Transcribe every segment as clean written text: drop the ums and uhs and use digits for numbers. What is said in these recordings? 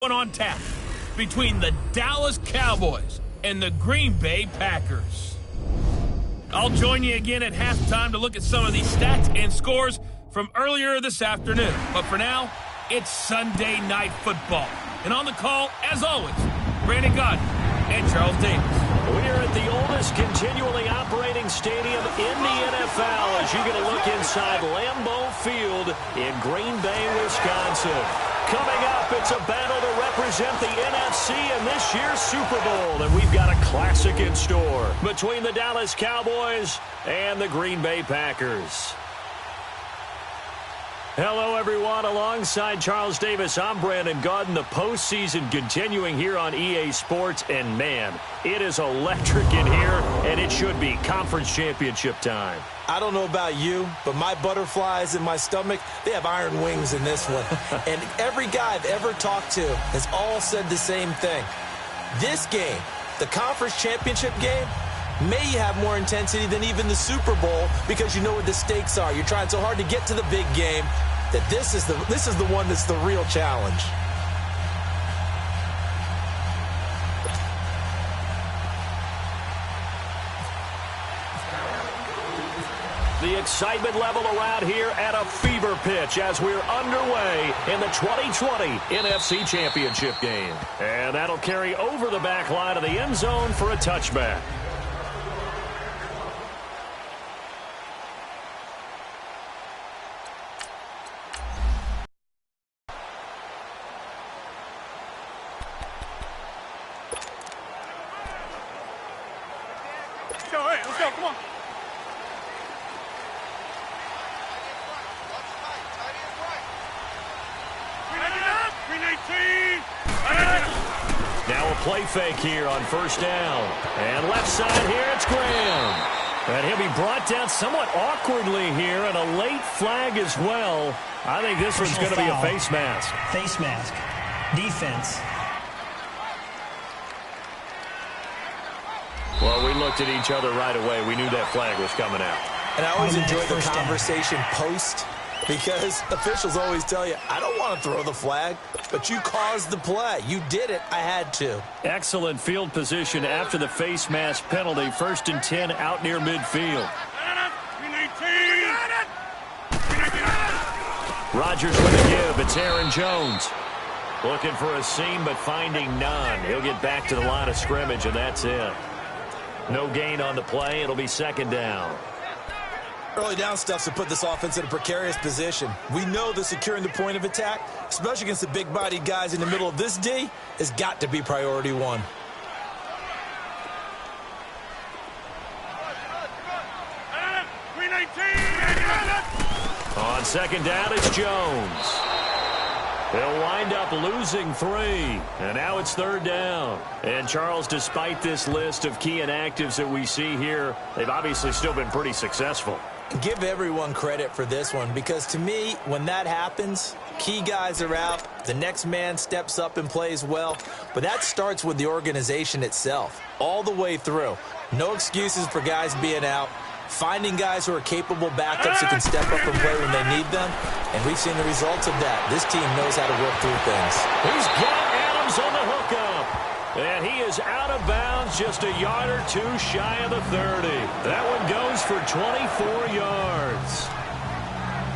One on tap between the Dallas Cowboys and the Green Bay Packers. I'll join you again at halftime to look at some of these stats and scores from earlier this afternoon. But for now, it's Sunday Night Football. And on the call, as always, Brandon Gaudin and Charles Davis. We're at the oldest continually operating stadium in the NFL as you get a look inside Lambeau Field in Green Bay, Wisconsin. Coming up, it's a battle to represent the NFC in this year's Super Bowl, and we've got a classic in store between the Dallas Cowboys and the Green Bay Packers. Hello, everyone. Alongside Charles Davis, I'm Brandon Gaudin. The postseason continuing here on EA Sports, and man, it is electric in here, and it should be conference championship time. I don't know about you, but my butterflies in my stomach, they have iron wings in this one. And every guy I've ever talked to has all said the same thing. This game, the conference championship game, may have more intensity than even the Super Bowl because you know what the stakes are. You're trying so hard to get to the big game that this is the one that's the real challenge. The excitement level around here at a fever pitch as we're underway in the 2020 NFC Championship game. And that'll carry over the back line of the end zone for a touchback. Let's go, come on. Now a play fake here on first down. And left side here, it's Graham. And he'll be brought down somewhat awkwardly here, and a late flag as well. I think this one's going to be a face mask. Face mask. Defense. Well, we looked at each other right away. We knew that flag was coming out. And I always enjoy the conversation post because officials always tell you, I don't want to throw the flag, but you caused the play. You did it. I had to. Excellent field position after the face mask penalty. 1st and 10 out near midfield. Rodgers with a give. It's Aaron Jones. Looking for a seam, but finding none. He'll get back to the line of scrimmage, and that's it. No gain on the play. It'll be 2nd down. Early down stuffs to put this offense in a precarious position. We know that securing the point of attack, especially against the big-bodied guys in the middle of this D, has got to be priority one. On 2nd down, it's Jones. They'll wind up losing 3. And now it's 3rd down. And, Charles, despite this list of key inactives that we see here, they've obviously still been pretty successful. Give everyone credit for this one because, to me, when that happens, key guys are out, the next man steps up and plays well. But that starts with the organization itself, all the way through. No excuses for guys being out. Finding guys who are capable backups who can step up and play when they need them. And we've seen the results of that. This team knows how to work through things. He's got Adams on the hookup. And he is out of bounds just a yard or two shy of the 30. That one goes for 24 yards.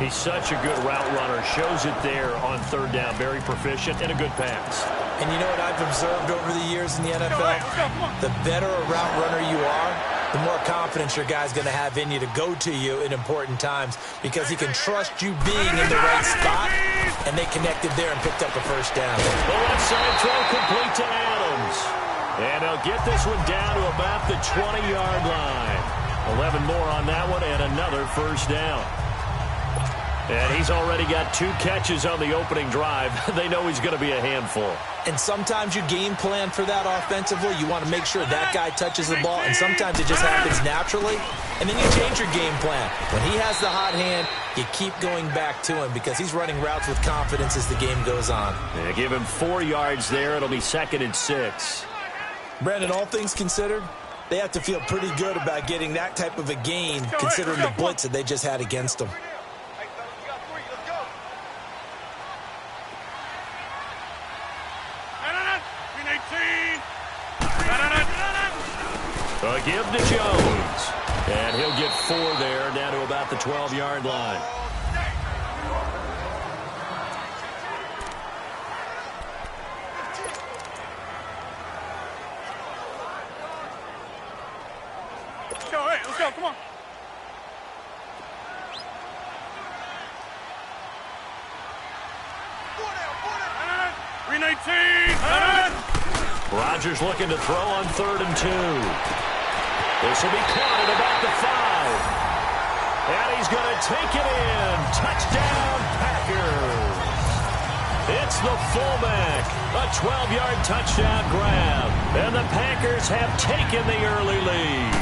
He's such a good route runner. Shows it there on 3rd down. Very proficient and a good pass. And you know what I've observed over the years in the NFL? The better a route runner you are, the more confidence your guy's going to have in you to go to you in important times because he can trust you being in the right spot, and they connected there and picked up a 1st down. The left side throw complete to Adams. And they'll get this one down to about the 20-yard line. 11 more on that one and another 1st down. And he's already got 2 catches on the opening drive. They know he's going to be a handful. And sometimes you game plan for that offensively. You want to make sure that guy touches the ball, and sometimes it just happens naturally. And then you change your game plan. When he has the hot hand, you keep going back to him because he's running routes with confidence as the game goes on. Yeah, give him 4 yards there. It'll be 2nd and 6. Brandon, all things considered, they have to feel pretty good about getting that type of a gain considering the blitz that they just had against them. A give to Jones. And he'll get 4 there, down to about the 12-yard line. Let's go, come on. Rodgers looking to throw on 3rd and 2. This will be caught at about the 5. And he's going to take it in. Touchdown, Packers. It's the fullback. A 12-yard touchdown grab. And the Packers have taken the early lead.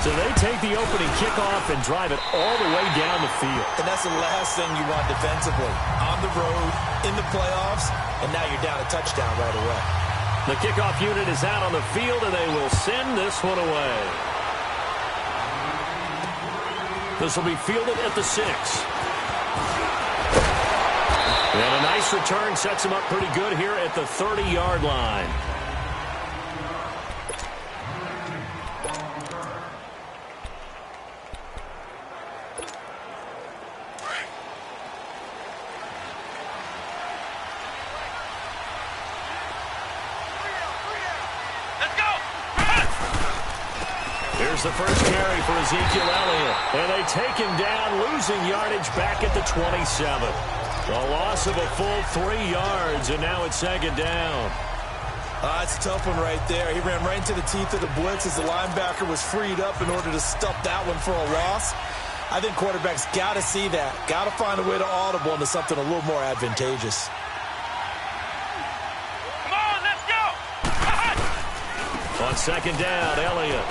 So they take the opening kickoff and drive it all the way down the field. And that's the last thing you want defensively. On the road, in the playoffs, and now you're down a touchdown right away. The kickoff unit is out on the field, and they will send this one away. This will be fielded at the 6. And a nice return sets him up pretty good here at the 30-yard line. Here's the first carry for Ezekiel Elliott. And they take him down, losing yardage back at the 27. A loss of a full 3 yards, and now it's 2nd down. It's a tough one right there. He ran right into the teeth of the blitz as the linebacker was freed up in order to stuff that one for a loss. I think quarterbacks got to see that. Got to find a way to audible into something a little more advantageous. Come on, let's go! On 2nd down, Elliott.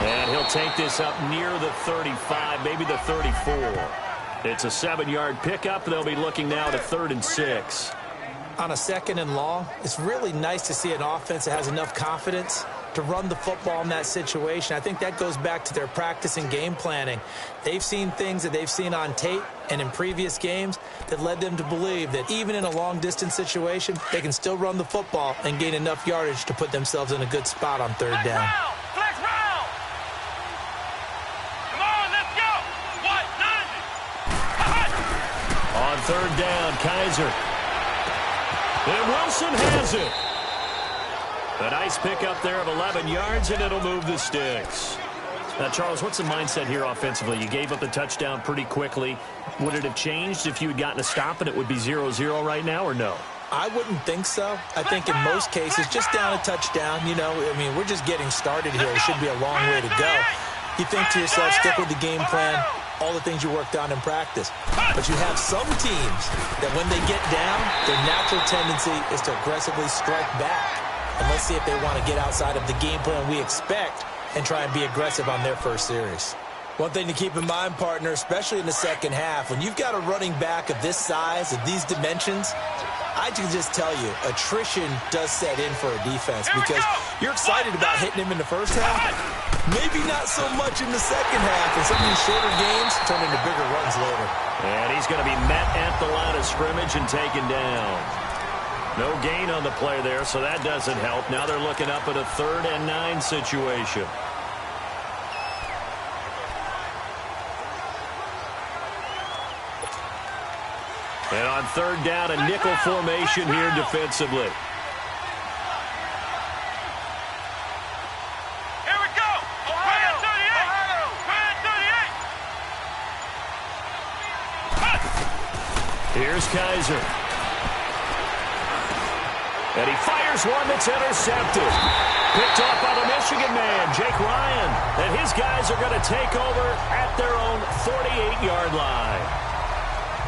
And he'll take this up near the 35, maybe the 34. It's a 7-yard pickup. They'll be looking now to 3rd and 6. On a 2nd and long, it's really nice to see an offense that has enough confidence to run the football in that situation. I think that goes back to their practice and game planning. They've seen things that they've seen on tape and in previous games that led them to believe that even in a long-distance situation, they can still run the football and gain enough yardage to put themselves in a good spot on 3rd down. Flex round! Come on, let's go! What? 90! On 3rd down, Kaiser. And Wilson has it. A nice pickup there of 11 yards, and it'll move the sticks. Now, Charles, what's the mindset here offensively? You gave up the touchdown pretty quickly. Would it have changed if you had gotten a stop and it would be 0-0 right now, or no? I wouldn't think so. I think in most cases, just down a touchdown, you know, I mean, we're just getting started here. It should be a long way to go. You think to yourself, stick with the game plan, all the things you worked on in practice. But you have some teams that when they get down, their natural tendency is to aggressively strike back. And let's see if they want to get outside of the game plan we expect and try and be aggressive on their first series. One thing to keep in mind, partner, especially in the second half, when you've got a running back of this size, of these dimensions, I can just tell you, attrition does set in for a defense because you're excited about hitting him in the first half. Maybe not so much in the second half, and some of these shorter games turn into bigger runs later. And he's going to be met at the line of scrimmage and taken down. No gain on the play there, so that doesn't help. Now they're looking up at a 3rd and 9 situation. And on 3rd down, a nickel formation here defensively. Here we go! Ohio! 38! Here's Kaiser. And he fires one that's intercepted. Picked off by the Michigan man, Jake Ryan. And his guys are going to take over at their own 48-yard line.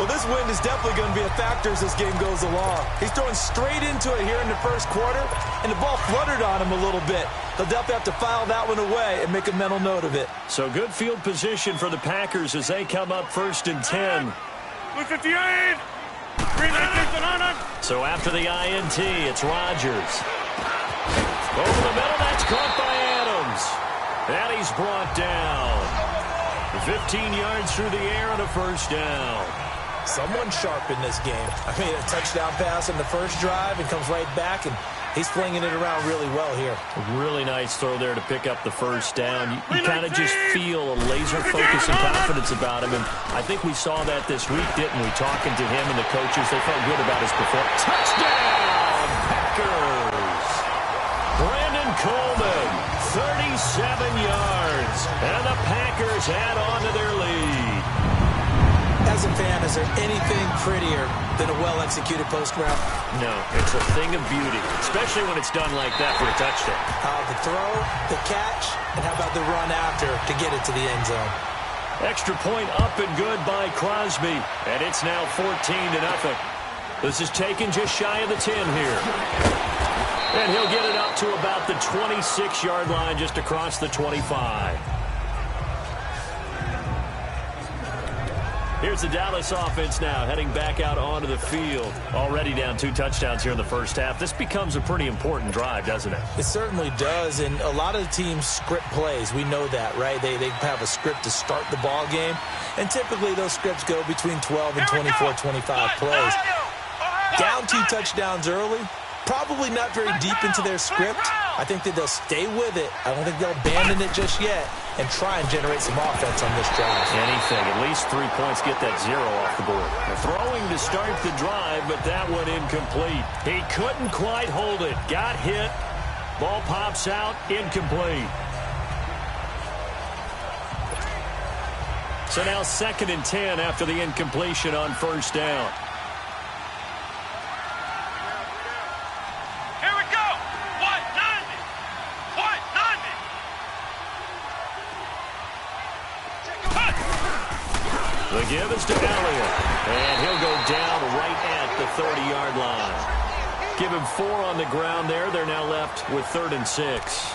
Well, this wind is definitely going to be a factor as this game goes along. He's throwing straight into it here in the first quarter, and the ball fluttered on him a little bit. They'll definitely have to file that one away and make a mental note of it. So good field position for the Packers as they come up 1st and 10. 58! So after the INT, it's Rodgers. Over the middle, that's caught by Adams. And he's brought down. 15 yards through the air and a 1st down. Someone sharp in this game. I mean, a touchdown pass on the first drive and comes right back and He's flinging it around really well here. A really nice throw there to pick up the first down. You kind of just feel a laser focus and confidence about him, and I think we saw that this week, didn't we? Talking to him and the coaches, they felt good about his performance. Touchdown, Packers! Brandon Coleman, 37 yards, and the Packers add on to their lead. As a fan, is there anything prettier than a well-executed post route? No, it's a thing of beauty, especially when it's done like that for a touchdown. The throw, the catch, and how about the run after to get it to the end zone? Extra point up and good by Crosby, and it's now 14-0. This is taken just shy of the 10 here. And he'll get it up to about the 26-yard line, just across the 25. Here's the Dallas offense now, heading back out onto the field. Already down 2 touchdowns here in the first half. This becomes a pretty important drive, doesn't it? It certainly does, and a lot of teams script plays. We know that, right? They have a script to start the ball game, and typically those scripts go between 12 and 24, 25 plays. Down 2 touchdowns early, probably not very deep into their script. I think that they'll stay with it. I don't think they'll abandon it just yet and try and generate some offense on this drive. Anything. At least 3 points, get that 0 off the board. They're throwing to start the drive, but that one incomplete. He couldn't quite hold it. Got hit. Ball pops out. Incomplete. So now 2nd and 10 after the incompletion on first down. The give is to Elliott, and he'll go down right at the 30-yard line. Give him 4 on the ground there. They're now left with 3rd and 6.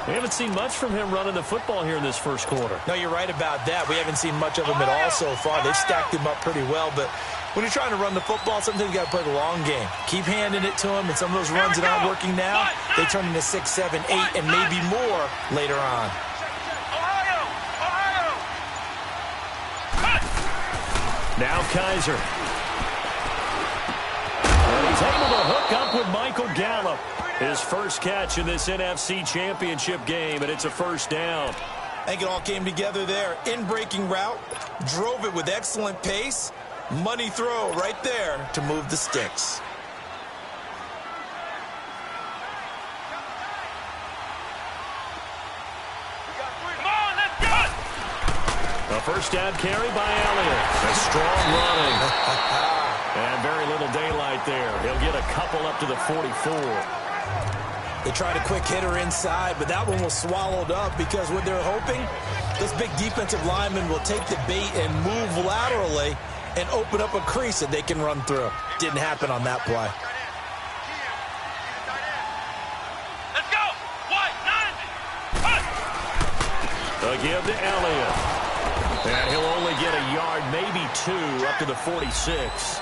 We haven't seen much from him running the football here in this first quarter. No, you're right about that. We haven't seen much of him at all so far. They've stacked him up pretty well, but when you're trying to run the football, sometimes you got to play the long game. Keep handing it to him, and some of those runs that aren't working now, they turn into 6, 7, 8, and maybe more later on. Now Kaiser. And he's able to hook up with Michael Gallup. His first catch in this NFC Championship game, and it's a first down. I think it all came together there. In-breaking route, drove it with excellent pace. Money throw right there to move the sticks. A first down carry by Elliott. A strong running. And very little daylight there. He'll get a couple up to the 44. They tried a quick hitter inside, but that one was swallowed up because what they're hoping, those big defensive linemen will take the bait and move laterally and open up a crease that they can run through. Didn't happen on that play. Let's go. A give to Elliott. And he'll only get a yard, maybe 2, up to the 46.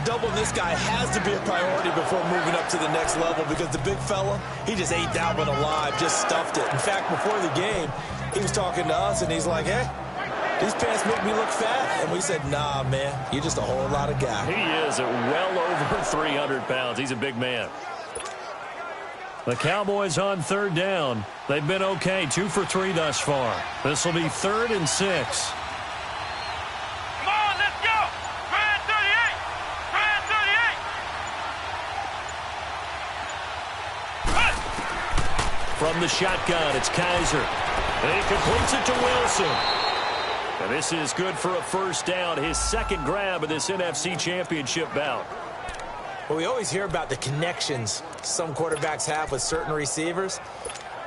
Doubling this guy has to be a priority before moving up to the next level because the big fella, he just ate that one alive, just stuffed it. In fact, before the game, he was talking to us, and he's like, hey, these pants make me look fat. And we said, nah, man, you're just a whole lot of guy. He is at well over 300 pounds. He's a big man. The Cowboys on 3rd down. They've been okay, 2 for 3 thus far. This will be 3rd and 6. Come on, let's go. Grand 38. Grand 38. From the shotgun, it's Kaiser. And he completes it to Wilson. And this is good for a first down. His 2nd grab of this NFC Championship bout. Well, we always hear about the connections some quarterbacks have with certain receivers.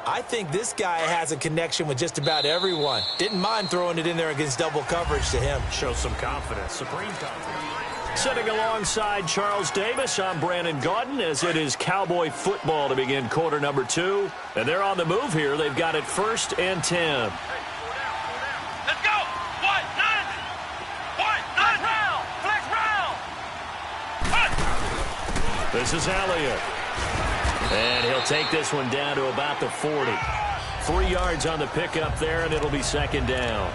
I think this guy has a connection with just about everyone. Didn't mind throwing it in there against double coverage to him. Show some confidence, supreme confidence. Sitting alongside Charles Davis, I'm Brandon Gaudin, as it is Cowboy football to begin quarter number 2. And they're on the move here. They've got it 1st and 10. Let's go. Flex round. This is Elliott. And he'll take this one down to about the 40. 3 yards on the pickup there, and it'll be 2nd down.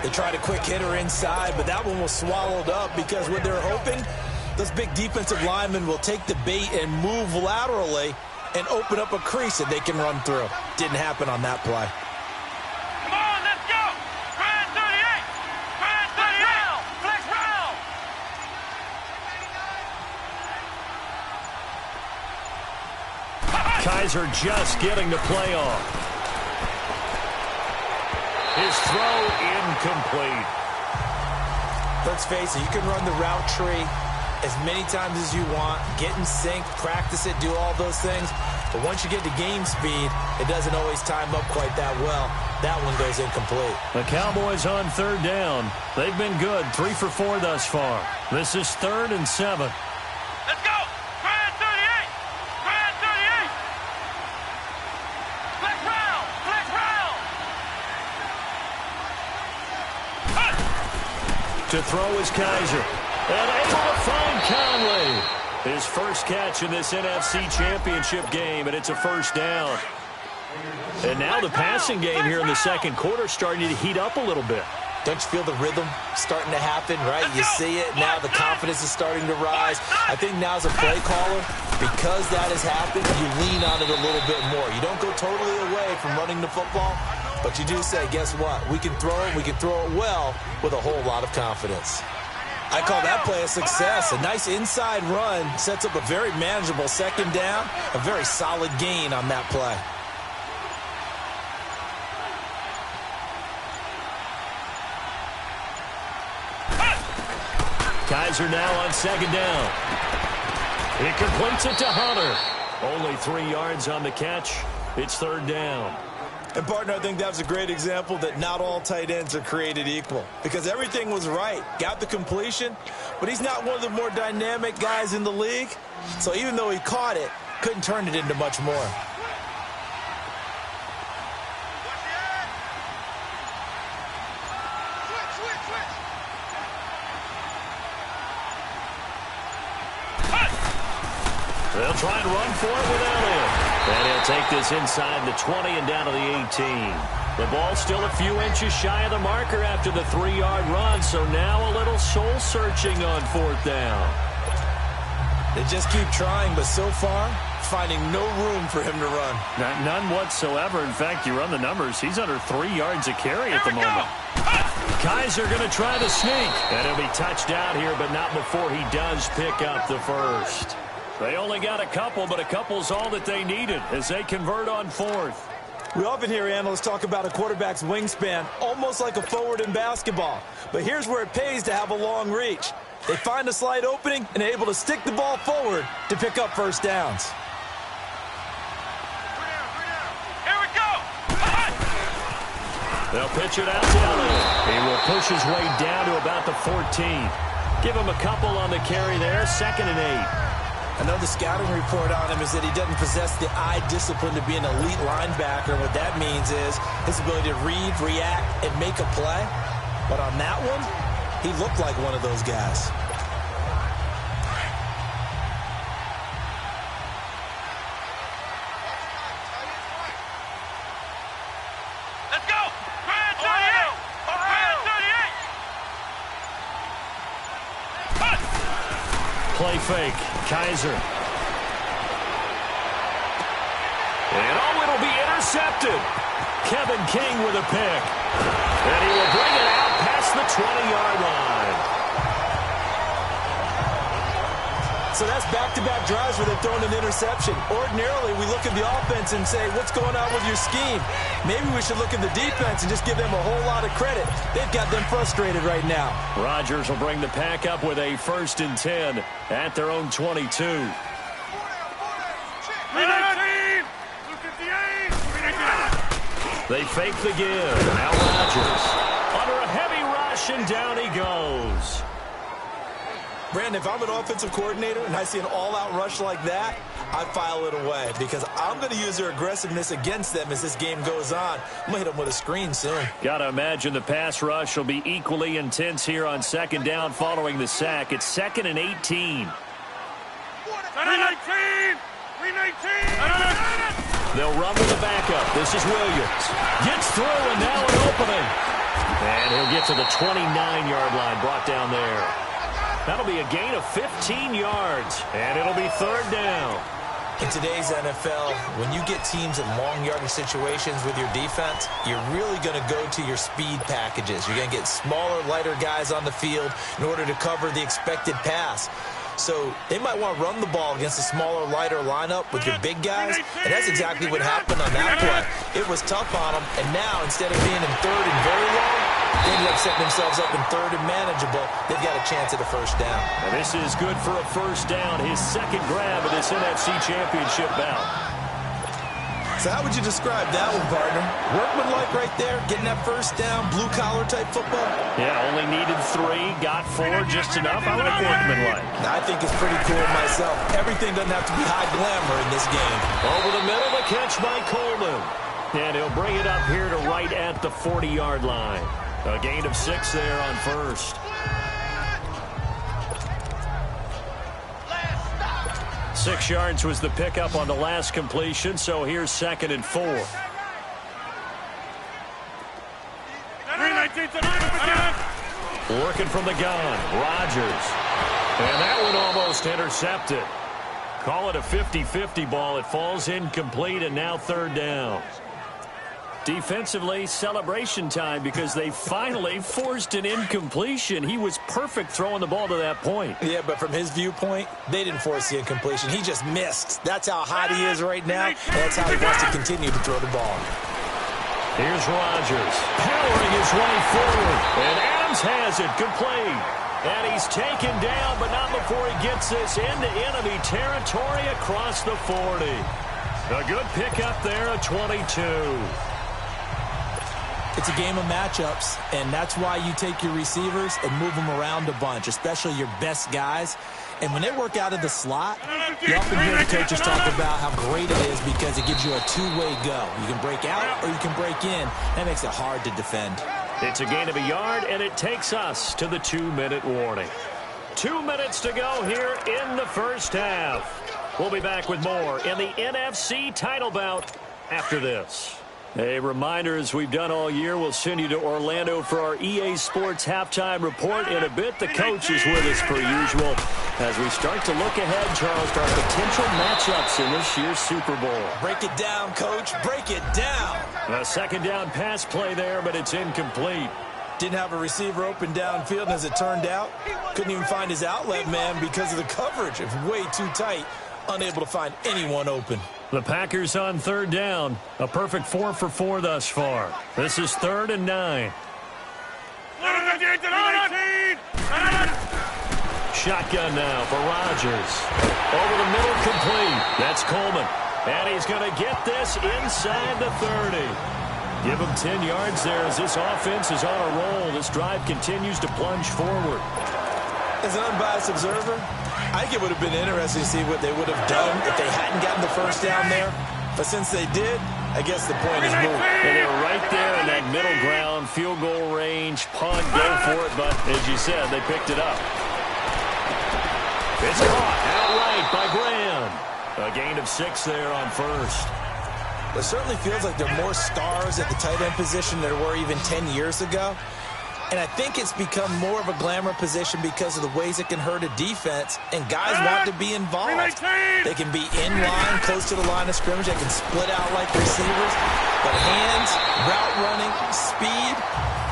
They tried a quick hitter inside, but that one was swallowed up because what they're hoping, Those big defensive linemen will take the bait and move laterally and open up a crease that they can run through. Didn't happen on that play. Come on, let's go. Try 38. Try 38. Flex round. Kaiser just getting the play off. His throw incomplete. Let's face it, you can run the route tree as many times as you want, get in sync, practice it, do all those things. But once you get to game speed, it doesn't always time up quite that well. That one goes incomplete. The Cowboys on third down. They've been good, 3 for 4 thus far. This is 3rd and 7. Let's go. Try 38. Try 38. Flex round. Flex round. To throw is Kaiser. And able to find Conley. His first catch in this NFC Championship game, and it's a first down. And now the passing game here in the second quarter starting to heat up a little bit. Don't you feel the rhythm starting to happen, right? You see it. Now the confidence is starting to rise. I think now as a play caller, because that has happened, you lean on it a little bit more. You don't go totally away from running the football, but you do say, guess what? We can throw it. We can throw it well with a whole lot of confidence. I call that play a success. A nice inside run sets up a very manageable second down, a very solid gain on that play. Kaiser now on second down. He completes it to Hunter. Only 3 yards on the catch. It's third down. And, partner, I think that was a great example that not all tight ends are created equal. Because everything was right. Got the completion, but he's not one of the more dynamic guys in the league. So even though he caught it, couldn't turn it into much more. They'll try and run for it without him. And he'll take this inside the 20 and down to the 18. The ball still a few inches shy of the marker after the 3-yard run, so now a little soul-searching on fourth down. They just keep trying, but so far, finding no room for him to run. None whatsoever. In fact, you run the numbers, he's under 3 yards a carry at the moment. Kaiser going to try to sneak. And he'll be touched out here, but not before he does pick up the first. They only got a couple, but a couple's all that they needed as they convert on fourth. We often hear analysts talk about a quarterback's wingspan, almost like a forward in basketball. But here's where it pays to have a long reach. They find a slight opening and are able to stick the ball forward to pick up first downs. Here we go. They'll pitch it out to Elliott. He will push his way down to about the 14. Give him a couple on the carry there, 2nd and 8. I know the scouting report on him is that he doesn't possess the eye discipline to be an elite linebacker. What that means is his ability to read, react, and make a play. But on that one, he looked like one of those guys. Let's go. Try 38. Try 38. Play fake. Kaiser. And it'll be intercepted. Kevin King with a pick. And he will bring it out past the 20-yard line. So that's back-to-back drives where they've thrown an interception. Ordinarily, we look at the offense and say, what's going on with your scheme? Maybe we should look at the defense and just give them a whole lot of credit. They've got them frustrated right now. Rodgers will bring the pack up with a 1st and 10 at their own 22. 319. They fake the give. Now Rodgers under a heavy rush, and down he goes. Brandon, if I'm an offensive coordinator and I see an all-out rush like that, I file it away because I'm going to use their aggressiveness against them as this game goes on. I'm going to hit them with a screen soon. Got to imagine the pass rush will be equally intense here on second down following the sack. It's 2nd and 18. 319. 319. They'll run with the backup. This is Williams. Gets through, and now an opening. And he'll get to the 29-yard line, brought down there. That'll be a gain of 15 yards, and it'll be third down. In today's NFL, when you get teams in long yardage situations with your defense, you're really going to go to your speed packages. You're going to get smaller, lighter guys on the field in order to cover the expected pass. So they might want to run the ball against a smaller, lighter lineup with your big guys, and that's exactly what happened on that play. It was tough on them, and now instead of being in third and very long, they ended up setting themselves up in third and manageable. They've got a chance at a first down. And this is good for a first down, his second grab of this NFC Championship bout. So how would you describe that one, partner? Workmanlike right there, getting that first down, blue-collar type football? Yeah, only needed 3, got 4, just enough. I like workmanlike. I think it's pretty cool myself. Everything doesn't have to be high glamour in this game. Over the middle, the catch by Coleman. And he'll bring it up here to right at the 40-yard line. A gain of 6 there on first. 6 yards was the pickup on the last completion, so here's 2nd and 4. Working from the gun, Rodgers. And that one almost intercepted. Call it a 50-50 ball. It falls incomplete, and now third down. Defensively, celebration time because they finally forced an incompletion. He was perfect throwing the ball to that point. Yeah, but from his viewpoint, they didn't force the incompletion. He just missed. That's how hot he is right now, and that's how he wants to continue to throw the ball. Here's Rodgers, powering his way forward, and Adams has it complete. And he's taken down, but not before he gets this into enemy territory across the 40. A good pickup there, a 22. It's a game of matchups, and that's why you take your receivers and move them around a bunch, especially your best guys. And when they work out of the slot, you often hear the coaches talk about how great it is because it gives you a two-way go. You can break out or you can break in. That makes it hard to defend. It's a gain of a yard, and it takes us to the 2-minute warning. 2 minutes to go here in the first half. We'll be back with more in the NFC title bout after this. A reminder, as we've done all year, we'll send you to Orlando for our EA Sports halftime report in a bit. The coach is with us per usual as we start to look ahead, Charles, to our potential matchups in this year's Super Bowl. Break it down, Coach. Break it down. A second down pass play there, but it's incomplete. Didn't have a receiver open downfield, and as it turned out, couldn't even find his outlet man because of the coverage. It was way too tight, unable to find anyone open. The Packers on third down. A perfect 4 for 4 thus far. This is 3rd and 9. Shotgun now for Rodgers. Over the middle, complete. That's Coleman. And he's going to get this inside the 30. Give him 10 yards there as this offense is on a roll. This drive continues to plunge forward. As an unbiased observer, I think it would have been interesting to see what they would have done if they hadn't gotten the first down there. But since they did, I guess the point is moved. And they were right there in that middle ground, field goal range, punt, go for it. But as you said, they picked it up. It's caught outright by Graham. A gain of 6 there on first. It certainly feels like there are more stars at the tight end position than there were even 10 years ago. And I think it's become more of a glamour position because of the ways it can hurt a defense, and guys want to be involved. They can be in line, close to the line of scrimmage. They can split out like receivers. But hands, route running, speed,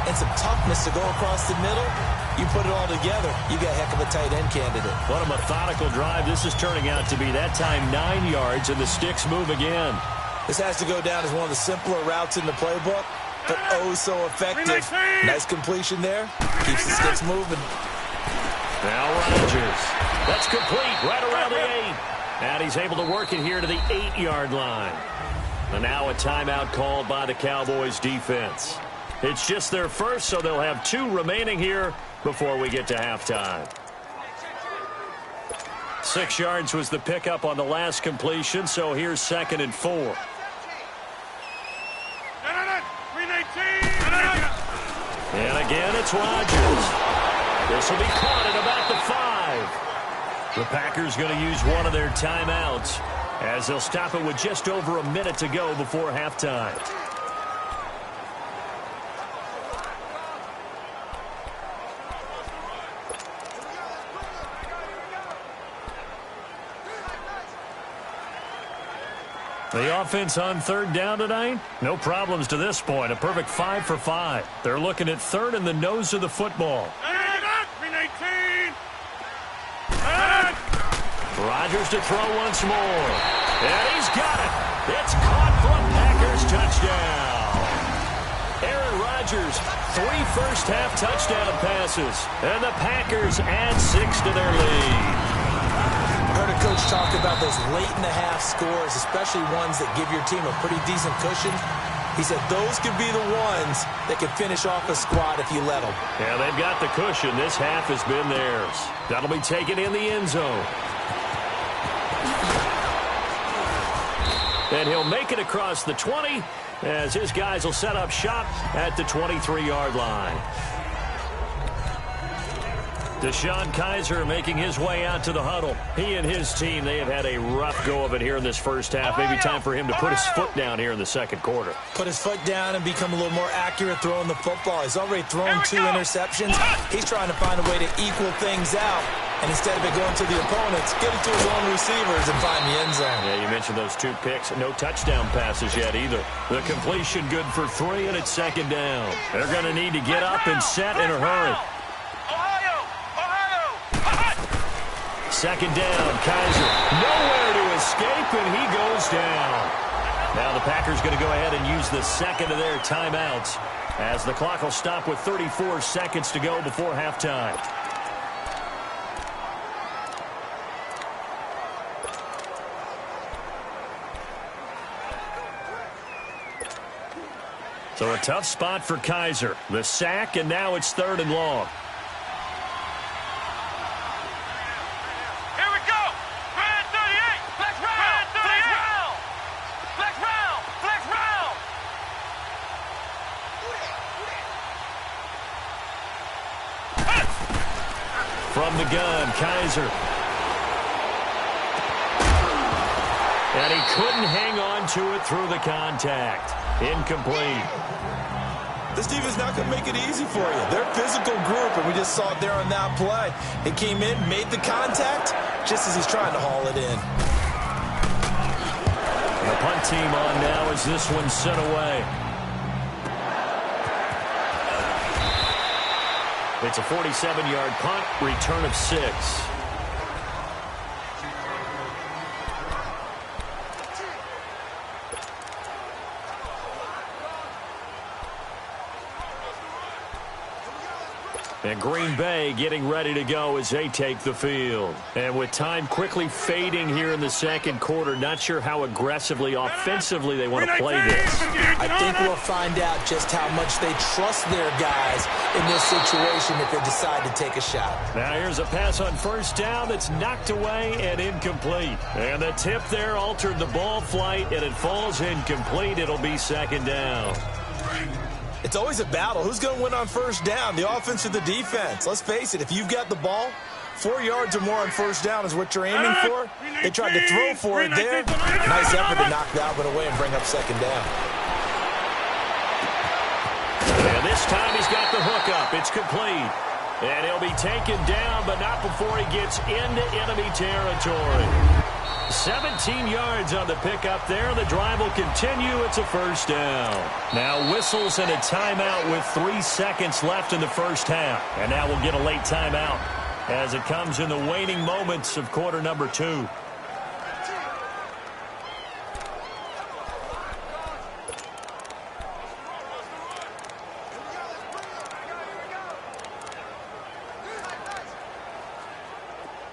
and some toughness to go across the middle, you put it all together, you got a heck of a tight end candidate. What a methodical drive this is turning out to be. That time 9 yards, and the sticks move again. This has to go down as one of the simpler routes in the playbook, but oh so effective. Nice completion there. Keeps the sticks moving. Now Rodgers. That's complete right around the 8. And he's able to work it here to the 8-yard line. And now a timeout called by the Cowboys defense. It's just their first, so they'll have 2 remaining here before we get to halftime. 6 yards was the pickup on the last completion, so here's 2nd and 4. And again, it's Rodgers. This will be caught at about the 5. The Packers going to use one of their timeouts as they'll stop it with just over a minute to go before halftime. The offense on third down tonight, no problems to this point. A perfect 5 for 5. They're looking at third in the nose of the football. Rodgers to throw once more. And he's got it. It's caught for a Packers touchdown. Aaron Rodgers, 3 first-half touchdown passes. And the Packers add 6 to their lead. I heard a coach talk about those late-in-the-half scores, especially ones that give your team a pretty decent cushion. He said those could be the ones that could finish off a squad if you let them. Yeah, they've got the cushion. This half has been theirs. That'll be taken in the end zone. And he'll make it across the 20 as his guys will set up shop at the 23-yard line. Deshaun Kaiser making his way out to the huddle. He and his team, they have had a rough go of it here in this first half. Maybe time for him to put his foot down here in the second quarter. Put his foot down and become a little more accurate throwing the football. He's already thrown 2 interceptions. He's trying to find a way to equal things out. And instead of it going to the opponents, get it to his own receivers and find the end zone. Yeah, you mentioned those 2 picks. No touchdown passes yet either. The completion good for 3, and it's second down. They're going to need to get up and set in a hurry. Second down, Kaiser. Nowhere to escape, and he goes down. Now the Packers going to go ahead and use the second of their timeouts as the clock will stop with 34 seconds to go before halftime. So a tough spot for Kaiser. The sack, and now it's 3rd and long. Here we go. Red 38. Flex round. Red 38. Flex round. Flex round. From the gun, Kaiser. And he couldn't hang on to it through the contact. Incomplete. This defense not going to make it easy for you. They're a physical group, and we just saw it there on that play. It came in, made the contact, just as he's trying to haul it in. The punt team on now as this one's sent away. It's a 47-yard punt, return of 6. And Green Bay getting ready to go as they take the field. And with time quickly fading here in the second quarter, not sure how aggressively, offensively they want to play this. I think we'll find out just how much they trust their guys in this situation if they decide to take a shot. Now here's a pass on first down that's knocked away and incomplete. And the tip there altered the ball flight, and it falls incomplete. It'll be second down. It's always a battle. Who's going to win on first down, the offense or the defense? Let's face it, if you've got the ball, 4 yards or more on first down is what you're aiming for. They tried to throw for it there. Nice effort to knock that one away and bring up second down. And this time he's got the hook up. It's complete. And he'll be taken down, but not before he gets into enemy territory. 17 yards on the pickup there. The drive will continue. It's a first down. Now whistles and a timeout with 3 seconds left in the first half. And now we'll get a late timeout as it comes in the waning moments of quarter number 2.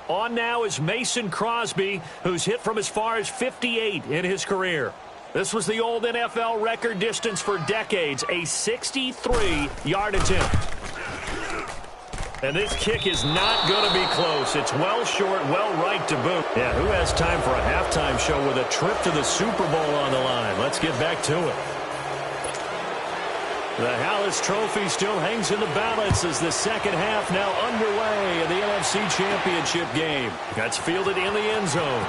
On now is Mason Crosby, who's hit from as far as 58 in his career. This was the old NFL record distance for decades, a 63-yard attempt. And this kick is not going to be close. It's well short, well right to boot. Yeah, who has time for a halftime show with a trip to the Super Bowl on the line? Let's get back to it. The Hallis Trophy still hangs in the balance as the second half now underway in the NFC Championship game. That's fielded in the end zone.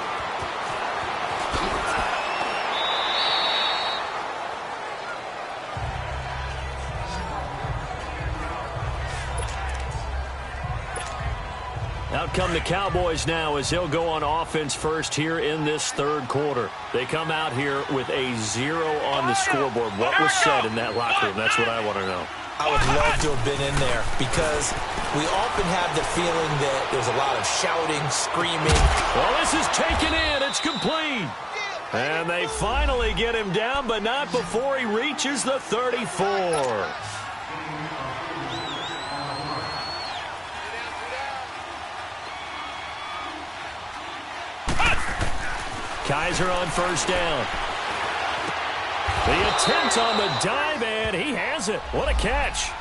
Out come the Cowboys now as they'll go on offense first here in this third quarter. They come out here with a 0 on the scoreboard. What was said in that locker room? That's what I want to know. I would love to have been in there because we often have the feeling that there's a lot of shouting, screaming. Well, this is taken in. It's complete. And they finally get him down, but not before he reaches the 34. Kaiser on first down. The attempt on the dive, and he has it. What a catch.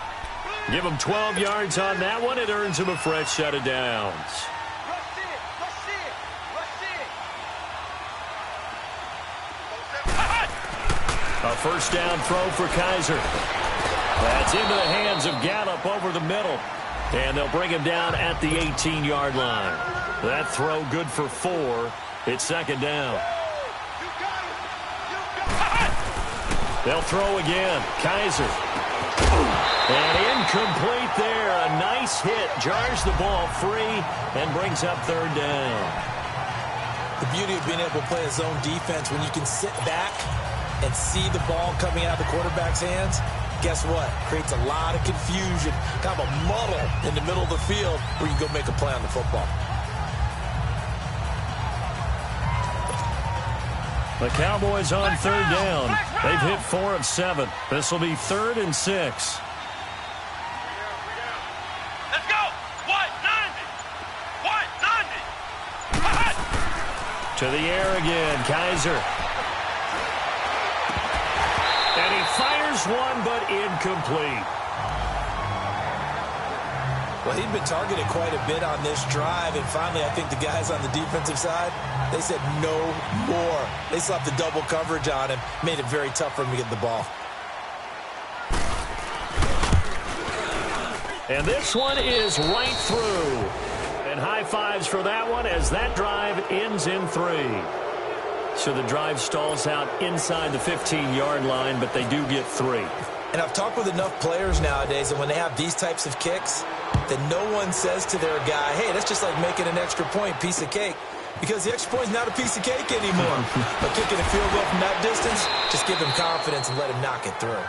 Give him 12 yards on that one. It earns him a fresh set of downs. A first down throw for Kaiser. That's into the hands of Gallup over the middle. And they'll bring him down at the 18-yard line. That throw good for 4. It's second down. They'll throw again. Kaiser. And incomplete there. A nice hit. Jars the ball free and brings up third down. The beauty of being able to play a zone defense when you can sit back and see the ball coming out of the quarterback's hands, guess what? Creates a lot of confusion, kind of a muddle in the middle of the field where you go make a play on the football. The Cowboys on third down. They've hit 4 of 7. This will be 3rd and 6. Let's go. 190. 190. To the air again. Kaiser. And he fires one, but incomplete. Well, he'd been targeted quite a bit on this drive, and finally I think the guys on the defensive side, they said no more. They slapped the double coverage on him, made it very tough for him to get the ball. And this one is right through. And high fives for that one as that drive ends in 3. So the drive stalls out inside the 15-yard line, but they do get 3. And I've talked with enough players nowadays, and when they have these types of kicks, that no one says to their guy, hey, that's just like making an extra point, piece of cake. Because the extra point is not a piece of cake anymore. But kicking a field goal from that distance, just give him confidence and let him knock it through.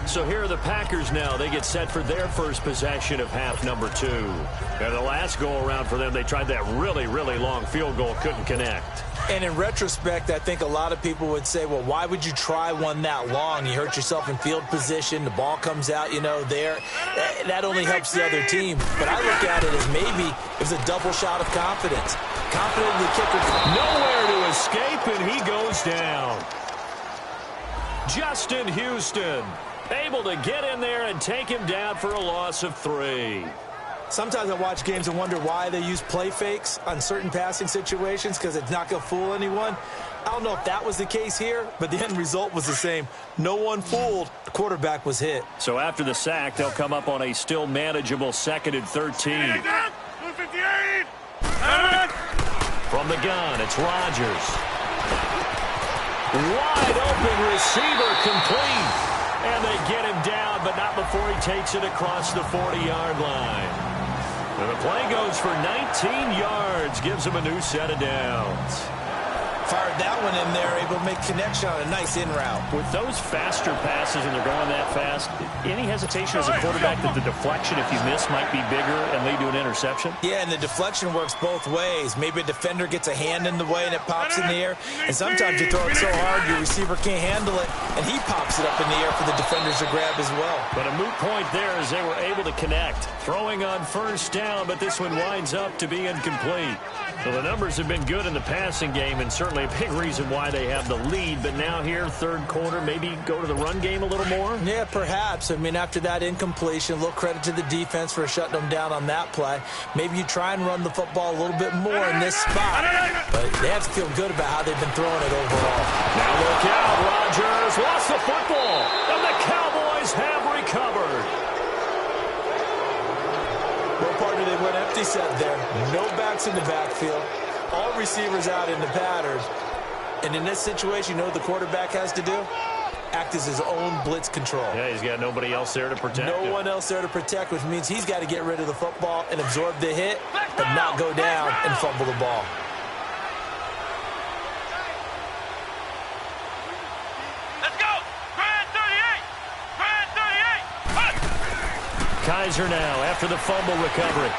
So here are the Packers now. They get set for their first possession of half number 2. And the last go-around for them, they tried that really, really long field goal, couldn't connect. And in retrospect, I think a lot of people would say, well, why would you try one that long? You hurt yourself in field position. The ball comes out, there. That only helps the other team. But I look at it as maybe it was a double shot of confidence. Confident in the kicker. Nowhere to escape, and he goes down. Justin Houston able to get in there and take him down for a loss of 3. Sometimes I watch games and wonder why they use play fakes on certain passing situations because it's not going to fool anyone. I don't know if that was the case here, but the end result was the same. No one fooled. The quarterback was hit. So after the sack, they'll come up on a still manageable 2nd and 13. From the gun, it's Rodgers. Wide open receiver complete. And they get him down, but not before he takes it across the 40-yard line. And the play goes for 19 yards, gives him a new set of downs. Fired that one in there, able to make connection on a nice in route. With those faster passes and they're going that fast, any hesitation as a quarterback that the deflection, if you miss, might be bigger and lead to an interception? Yeah, and the deflection works both ways. Maybe a defender gets a hand in the way and it pops in the air. And sometimes you throw it so hard your receiver can't handle it, and he pops it up in the air for the defenders to grab as well. But a moot point there as they were able to connect. Throwing on first down, but this one winds up to be incomplete. So the numbers have been good in the passing game, and certainly a big reason why they have the lead. But now here, third quarter, maybe go to the run game a little more? Yeah, perhaps. I mean, after that incompletion, a little credit to the defense for shutting them down on that play. Maybe you try and run the football a little bit more in this spot. But they have to feel good about how they've been throwing it overall. Now look out, Rodgers lost the football, and the Cowboys have recovered. What part did they went empty set there? No backs in the backfield. All receivers out in the pattern. And in this situation, you know what the quarterback has to do? act as his own blitz control. Yeah, he's got nobody else there to protect him. No one else there to protect, which means he's got to get rid of the football and absorb the hit, but not go down and fumble the ball. Let's go! Grand 38! Grand 38! Hut! Kaiser now after the fumble recovery.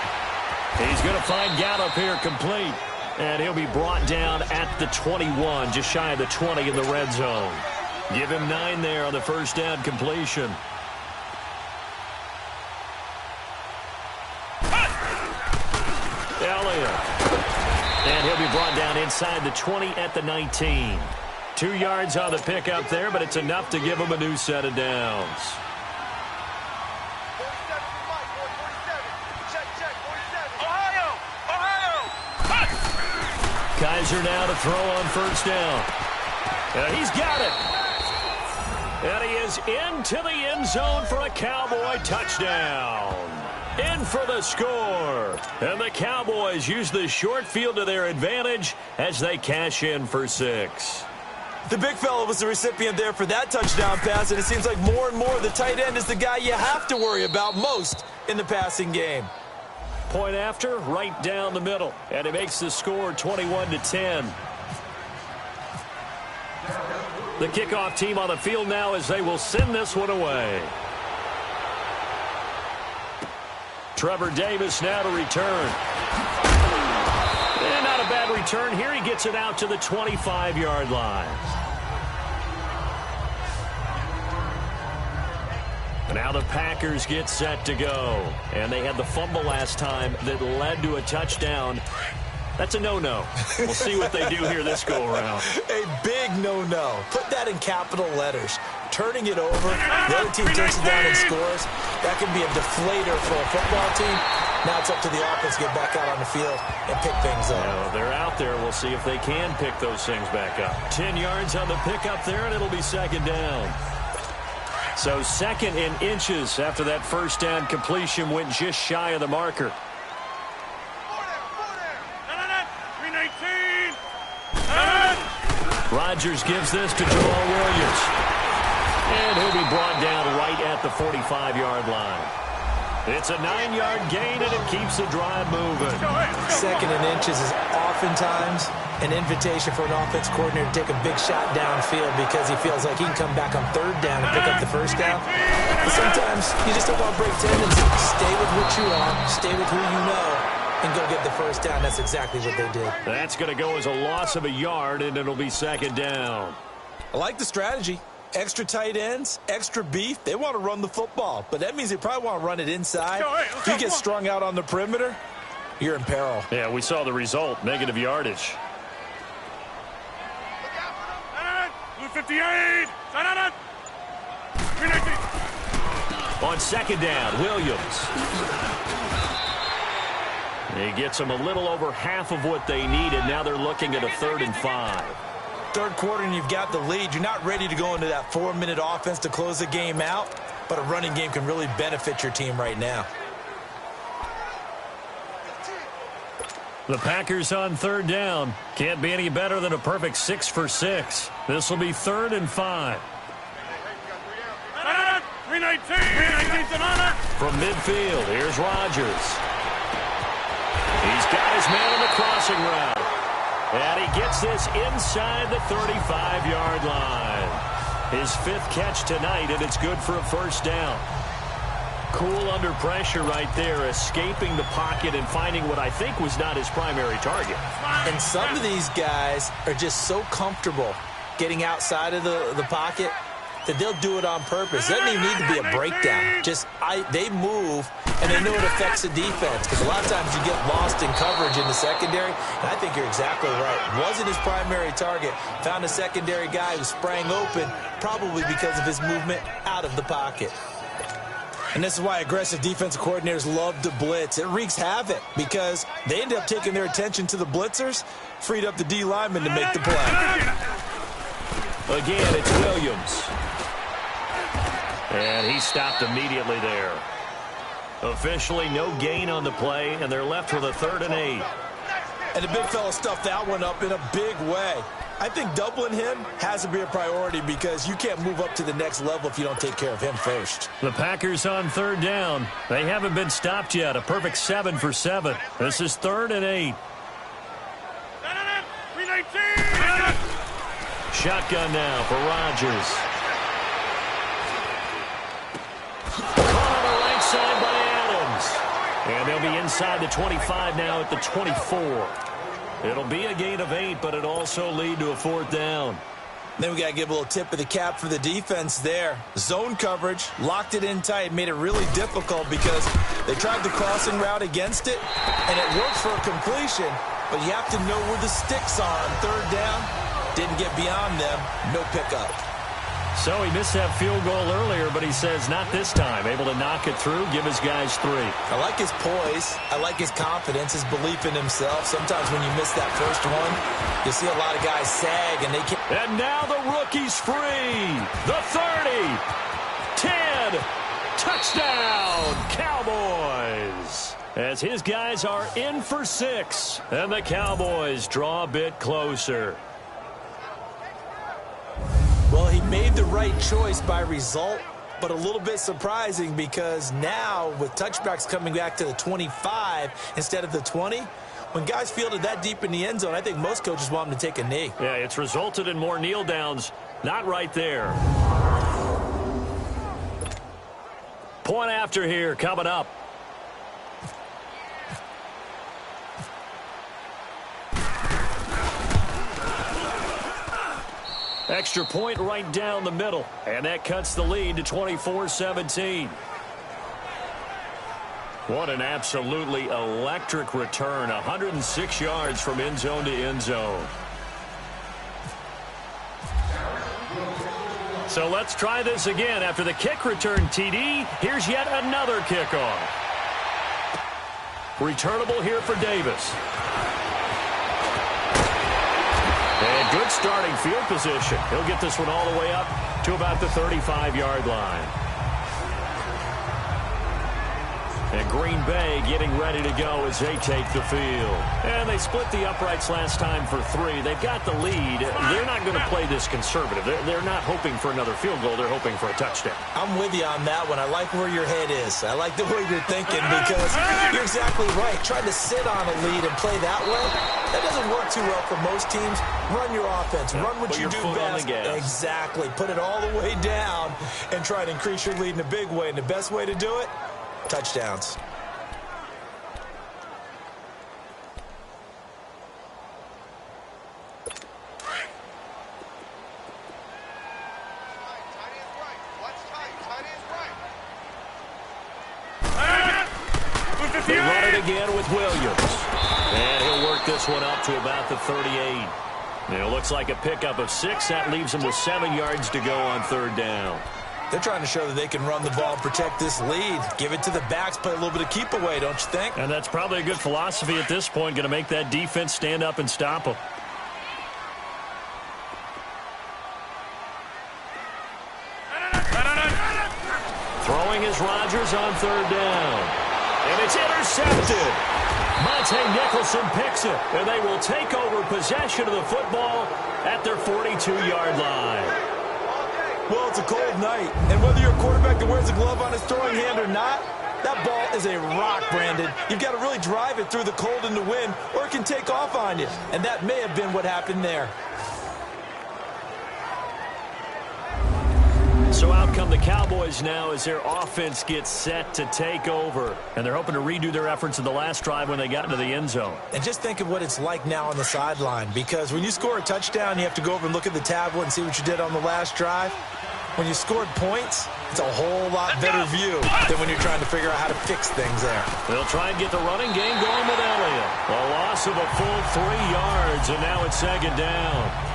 He's going to find Gallup here complete. And he'll be brought down at the 21, just shy of the 20 in the red zone. Give him 9 there on the first down completion. Elliott. And he'll be brought down inside the 20 at the 19. 2 yards on the pickup there, but it's enough to give him a new set of downs. Kaiser now to throw on first down. He's got it. And he is into the end zone for a Cowboy touchdown. In for the score. And the Cowboys use the short field to their advantage as they cash in for 6. The big fella was the recipient there for that touchdown pass, and it seems like more and more the tight end is the guy you have to worry about most in the passing game. Point after, right down the middle. And it makes the score 21-10. The kickoff team on the field now as they will send this one away. Trevor Davis now to return. And not a bad return here. He gets it out to the 25-yard line. Now the Packers get set to go. And they had the fumble last time that led to a touchdown. That's a no-no. We'll see what they do here this go-around. A big no-no. Put that in capital letters. Turning it over, the other team turns it down and scores. That can be a deflator for a football team. Now it's up to the offense to get back out on the field and pick things up. Well, they're out there. We'll see if they can pick those things back up. 10 yards on the pickup there, and it'll be second down. So second in inches after that first down completion went just shy of the marker. 319! Rodgers gives this to Jamal Williams. And he'll be brought down right at the 45-yard line. It's a 9-yard gain, and it keeps the drive moving. Second in inches is oftentimes an invitation for an offense coordinator to take a big shot downfield because he feels like he can come back on third down and pick up the first down. But sometimes you just don't want to break tendency. Stay with what you are, stay with who you know, and go get the first down. That's exactly what they did. That's going to go as a loss of a yard, and it'll be second down. I like the strategy. Extra tight ends, extra beef. They want to run the football, but that means they probably want to run it inside. If you get strung out on the perimeter, you're in peril. Yeah, we saw the result, negative yardage. 258! On second down, Williams. He gets them a little over half of what they needed. Now they're looking at a 3rd and 5. Third quarter and you've got the lead. You're not ready to go into that 4-minute offense to close the game out, but a running game can really benefit your team right now. The Packers on third down. Can't be any better than a perfect 6 for 6. This will be 3rd and 5. 319! From midfield, here's Rodgers. He's got his man on the crossing route. And he gets this inside the 35-yard line. His 5th catch tonight, and it's good for a first down. Cool under pressure right there, escaping the pocket and finding what I think was not his primary target. And some of these guys are just so comfortable getting outside of the pocket that they'll do it on purpose. It doesn't even need to be a breakdown. They move, and they know it affects the defense because a lot of times you get lost in coverage in the secondary, and I think you're exactly right. Wasn't his primary target. Found a secondary guy who sprang open, probably because of his movement out of the pocket. And this is why aggressive defensive coordinators love to blitz. It wreaks havoc because they end up taking their attention to the blitzers, freed up the D lineman to make the play. Again, it's Williams. And he stopped immediately there. Officially no gain on the play, and they're left with a 3rd and 8. And the big fella stuffed that one up in a big way. I think doubling him has to be a priority because you can't move up to the next level if you don't take care of him first. The Packers on third down. They haven't been stopped yet. A perfect 7 for 7. This is 3rd and 8. Shotgun now for Rodgers. Caught on the right side by Adams. And they'll be inside the 25 now at the 24. It'll be a gain of 8, but it also lead to a 4th down. Then we got to give a little tip of the cap for the defense there. Zone coverage, locked it in tight, made it really difficult because they tried the crossing route against it, and it worked for a completion, but you have to know where the sticks are on third down. Didn't get beyond them, no pickup. So he missed that field goal earlier, but he says not this time. Able to knock it through, give his guys 3. I like his poise. I like his confidence, his belief in himself. Sometimes when you miss that first one, you see a lot of guys sag, and they can't. And now the rookie's free. The 30. 10. Touchdown, Cowboys. As his guys are in for 6, and the Cowboys draw a bit closer. Well, he made the right choice by result, but a little bit surprising because now with touchbacks coming back to the 25 instead of the 20, when guys fielded that deep in the end zone, I think most coaches want them to take a knee. Yeah, it's resulted in more kneel downs. Not right there. Point after here coming up. Extra point right down the middle, and that cuts the lead to 24-17. What an absolutely electric return. 106 yards from end zone to end zone. So let's try this again. After the kick return TD, here's yet another kickoff. Returnable here for Davis. And good starting field position. He'll get this one all the way up to about the 35-yard line. And Green Bay getting ready to go as they take the field. And they split the uprights last time for 3. They've got the lead. They're not going to play this conservative. They're not hoping for another field goal. They're hoping for a touchdown. I'm with you on that one. I like where your head is. I like the way you're thinking because you're exactly right. Trying to sit on a lead and play that way, that doesn't work too well for most teams. Run your offense. Run what you do best. Exactly. Put it all the way down and try to increase your lead in a big way. And the best way to do it, touchdowns. They run it again with Williams. And he'll work this one up to about the 38. And it looks like a pickup of 6. That leaves him with 7 yards to go on third down. They're trying to show that they can run the ball and protect this lead. Give it to the backs, play a little bit of keep away, don't you think? And that's probably a good philosophy at this point. Going to make that defense stand up and stop them. Throwing is Rodgers on third down. And it's intercepted. Monte Nicholson picks it. And they will take over possession of the football at their 42-yard line. Well, it's a cold night, and whether you're a quarterback that wears a glove on his throwing hand or not, that ball is a rock, Brandon. You've got to really drive it through the cold and the wind, or it can take off on you, and that may have been what happened there. So out come the Cowboys now as their offense gets set to take over. And they're hoping to redo their efforts in the last drive when they got into the end zone. And just think of what it's like now on the sideline, because when you score a touchdown, you have to go over and look at the tablet and see what you did on the last drive. When you scored points, it's a whole lot better view than when you're trying to figure out how to fix things there. They'll try and get the running game going with Elliott. A loss of a full 3 yards, and now it's second down.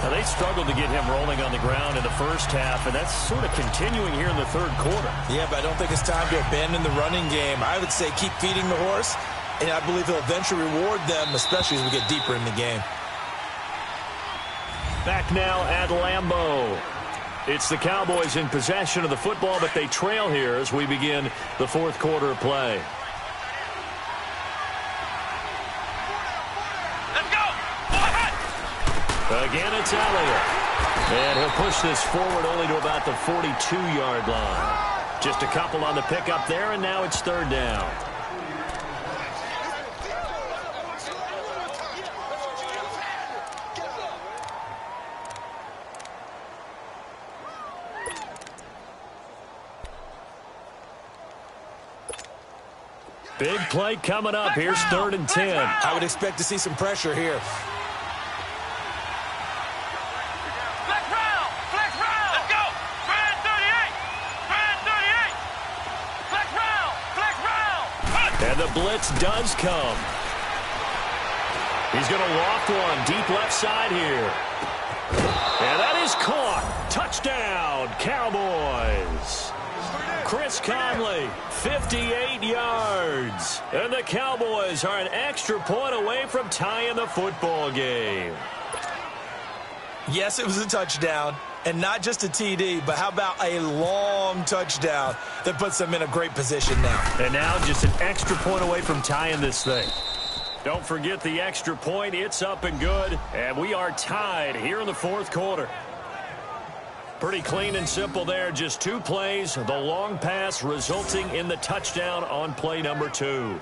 Now, they struggled to get him rolling on the ground in the first half, and that's sort of continuing here in the third quarter. Yeah, but I don't think it's time to abandon the running game. I would say keep feeding the horse, and I believe he'll eventually reward them, especially as we get deeper in the game. Back now at Lambeau. It's the Cowboys in possession of the football, but they trail here as we begin the fourth quarter of play. Again, it's Elliott. And he'll push this forward only to about the 42-yard line. Just a couple on the pickup there, and now it's third down. Big play coming up. Here's 3rd and 10. I would expect to see some pressure here. Flex round! Flex round! Let's go! Brand 38! Brand 38! Flex round! Flex round! And the blitz does come. He's going to loft one deep left side here. And that is caught. Touchdown, Cowboys. Chris Conley, 58 yards. And the Cowboys are an extra point away from tying the football game. Yes, it was a touchdown, and not just a TD, but how about a long touchdown that puts them in a great position now. And now just an extra point away from tying this thing. Don't forget the extra point. It's up and good, and we are tied here in the 4th quarter. Pretty clean and simple there. Just 2 plays. The long pass resulting in the touchdown on play number 2.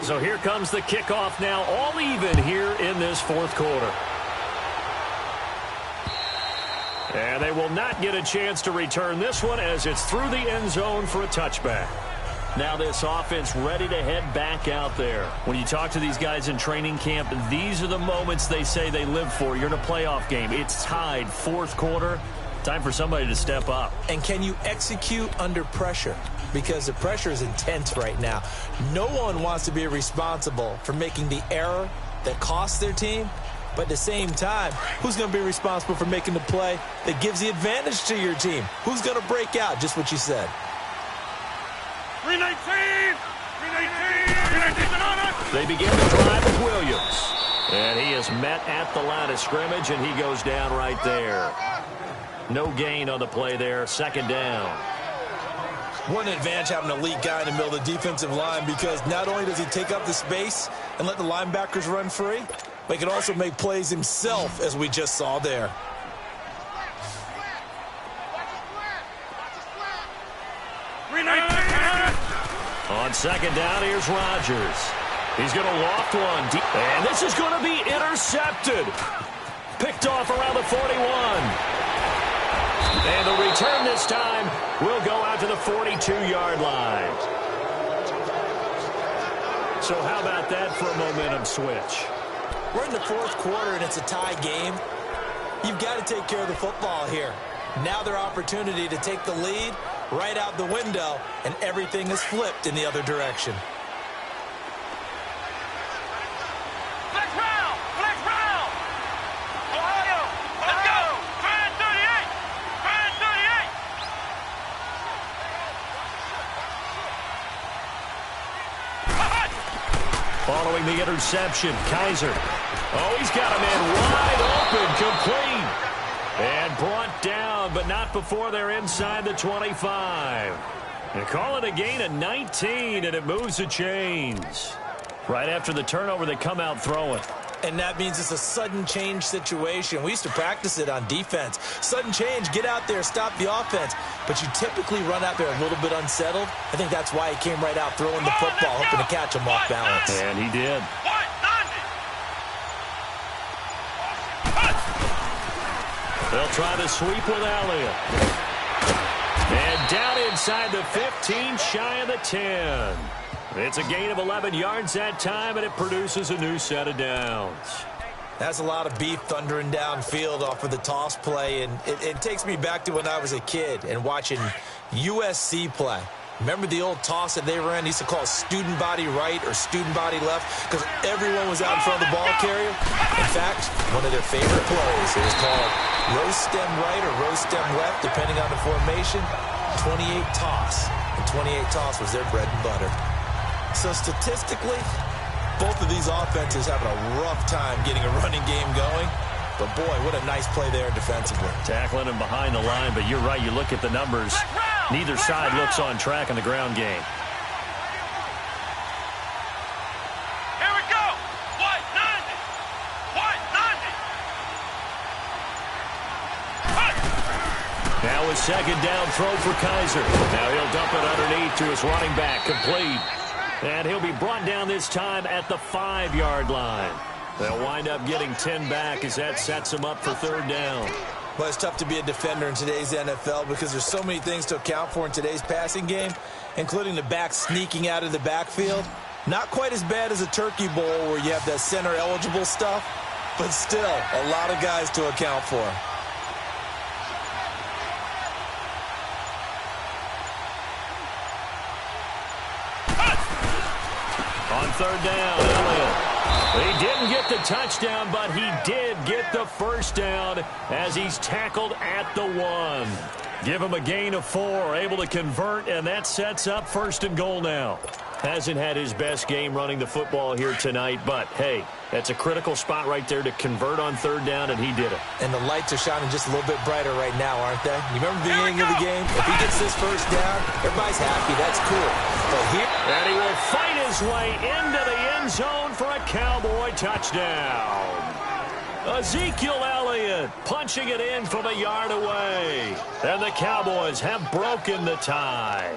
So here comes the kickoff now, all even here in this 4th quarter. And they will not get a chance to return this one as it's through the end zone for a touchback. Now this offense ready to head back out there. When you talk to these guys in training camp, these are the moments they say they live for. You're in a playoff game. It's tied, 4th quarter. Time for somebody to step up. And can you execute under pressure? Because the pressure is intense right now. No one wants to be responsible for making the error that costs their team. But at the same time, who's going to be responsible for making the play that gives the advantage to your team? Who's going to break out? Just what you said. 319! 319! They begin the drive with Williams. And he is met at the line of scrimmage, and he goes down right there. No gain on the play there. 2nd down. What an advantage having an elite guy in the middle of the defensive line, because not only does he take up the space and let the linebackers run free, but he can also make plays himself, as we just saw there. On 2nd down, here's Rodgers. He's going to loft one deep, and this is going to be intercepted. Picked off around the 41. And the return this time will go out to the 42-yard line. So how about that for a momentum switch? We're in the 4th quarter, and it's a tie game. You've got to take care of the football here. Now their opportunity to take the lead right out the window, and everything is flipped in the other direction. Flex round! Flex round! Ohio! Let's go! Brand 38! Brand 38! Following the interception, Kaiser. Oh, he's got a man wide open, complete. And brought down, but not before they're inside the 25. They call it a gain of 19, and it moves the chains. Right after the turnover, they come out throwing. And that means it's a sudden change situation. We used to practice it on defense. Sudden change, get out there, stop the offense. But you typically run out there a little bit unsettled. I think that's why he came right out throwing the football, hoping to catch him off balance. And he did. They'll try the sweep with Elliott. And down inside the 15, shy of the 10. It's a gain of 11 yards that time, and it produces a new set of downs. That's a lot of beef thundering downfield off of the toss play, and it takes me back to when I was a kid and watching USC play. Remember the old toss that they ran? They used to call it student body right or student body left because everyone was out in front of the ball carrier. In fact, one of their favorite plays, it was called rose stem right or rose stem left, depending on the formation, 28 toss. And 28 toss was their bread and butter. So statistically, both of these offenses having a rough time getting a running game going. But, boy, what a nice play there defensively. Tackling him behind the line, but you're right. You look at the numbers. Neither side looks on track in the ground game. Here we go. White 90. White 90. Now a second down throw for Kaiser. Now he'll dump it underneath to his running back, complete. And he'll be brought down this time at the 5-yard line. They'll wind up getting 10 back as that sets them up for third down. Well, it's tough to be a defender in today's NFL because there's so many things to account for in today's passing game, including the back sneaking out of the backfield. Not quite as bad as a turkey bowl where you have that center-eligible stuff, but still a lot of guys to account for. On third down, Elliott. He didn't get the touchdown, but he did get the first down as he's tackled at the 1. Give him a gain of 4, able to convert, and that sets up first and goal now. Hasn't had his best game running the football here tonight, but, hey, that's a critical spot right there to convert on third down, and he did it. And the lights are shining just a little bit brighter right now, aren't they? You remember the beginning of the game? If he gets this first down, everybody's happy. That's cool. But here... And he will fight his way into the end zone for a Cowboy touchdown. Ezekiel Elliott punching it in from a yard away. And the Cowboys have broken the tie.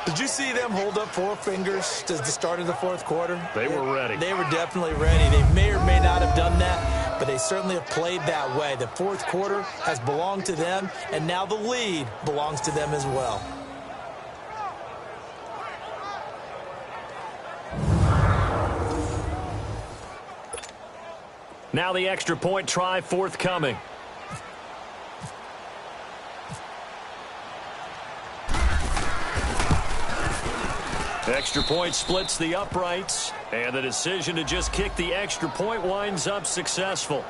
Did you see them hold up 4 fingers to the start of the fourth quarter? They were ready. They were definitely ready. They may or may not have done that, but they certainly have played that way. The fourth quarter has belonged to them, and now the lead belongs to them as well. Now the extra point try forthcoming. Extra point splits the uprights, and the decision to just kick the extra point winds up successful.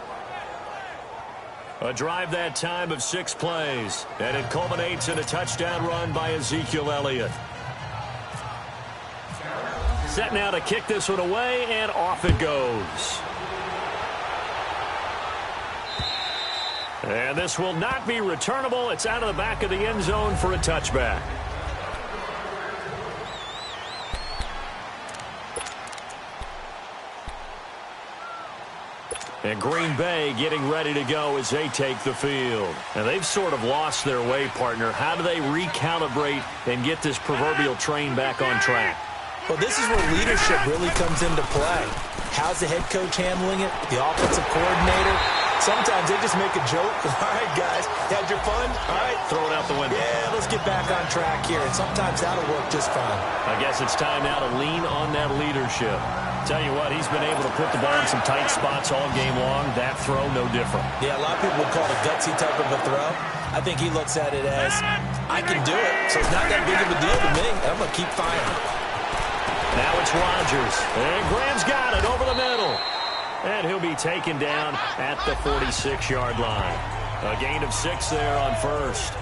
A drive that time of 6 plays, and it culminates in a touchdown run by Ezekiel Elliott. Set now to kick this one away, and off it goes. And this will not be returnable. It's out of the back of the end zone for a touchback. And Green Bay getting ready to go as they take the field. And they've sort of lost their way, partner. How do they recalibrate and get this proverbial train back on track? Well, this is where leadership really comes into play. How's the head coach handling it? The offensive coordinator? Sometimes they just make a joke. All right, guys, had your fun? All right. Throw it out the window. Yeah, let's get back on track here. And sometimes that'll work just fine. I guess it's time now to lean on that leadership. Tell you what, he's been able to put the ball in some tight spots all game long. That throw, no different. Yeah, a lot of people would call it a gutsy type of a throw. I think he looks at it as, I can do it, so it's not that big of a deal to me. I'm going to keep firing. Now it's Rodgers. And Graham's got it over the middle. And he'll be taken down at the 46-yard line. A gain of 6 there on first.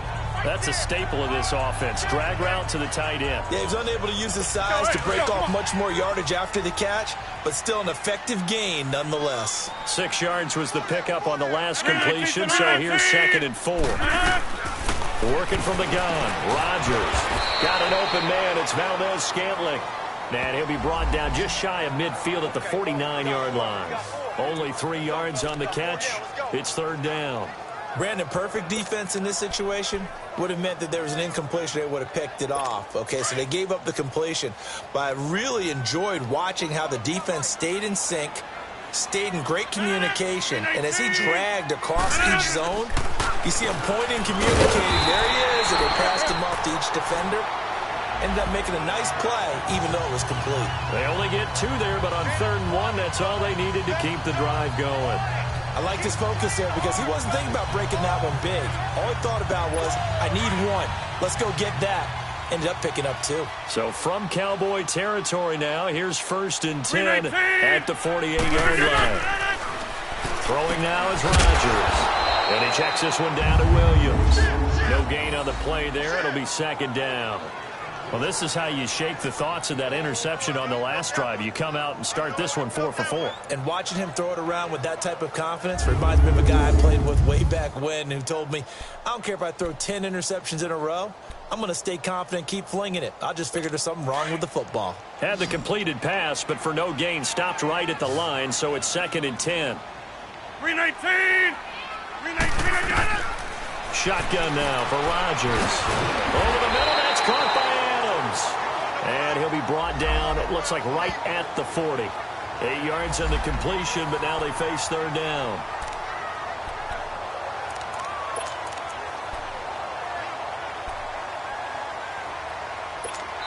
That's a staple of this offense. Drag route to the tight end. Yeah, he's unable to use his size to break off much more yardage after the catch, but still an effective gain nonetheless. 6 yards was the pickup on the last completion, so here's 2nd and 4. Working from the gun. Rodgers got an open man. It's Valdez-Scantling. And he'll be brought down just shy of midfield at the 49-yard line. Only 3 yards on the catch. It's third down. Brandon, perfect defense in this situation would have meant that there was an incompletion. They would have picked it off. Okay, so they gave up the completion. But I really enjoyed watching how the defense stayed in sync, stayed in great communication. And as he dragged across each zone, you see him pointing, communicating. There he is, and they passed him off to each defender. Ended up making a nice play, even though it was complete. They only get 2 there, but on 3rd and 1, that's all they needed to keep the drive going. I liked his focus there because he wasn't thinking about breaking that one big. All he thought about was, I need 1. Let's go get that. Ended up picking up 2. So from Cowboy territory now, here's 1st and 10 at the 48-yard line. Throwing now is Rodgers. And he checks this one down to Williams. No gain on the play there. It'll be 2nd down. Well, this is how you shake the thoughts of that interception on the last drive. You come out and start this one 4 for 4. And watching him throw it around with that type of confidence reminds me of a guy I played with way back when who told me, I don't care if I throw 10 interceptions in a row. I'm going to stay confident and keep flinging it. I just figured there's something wrong with the football. Had the completed pass, but for no gain, stopped right at the line, so it's 2nd and 10. 319! 319, I got it! Shotgun now for Rodgers. Over the middle, that's caught by Adams. And he'll be brought down, it looks like right at the 40. 8 yards on the completion, but now they face 3rd down.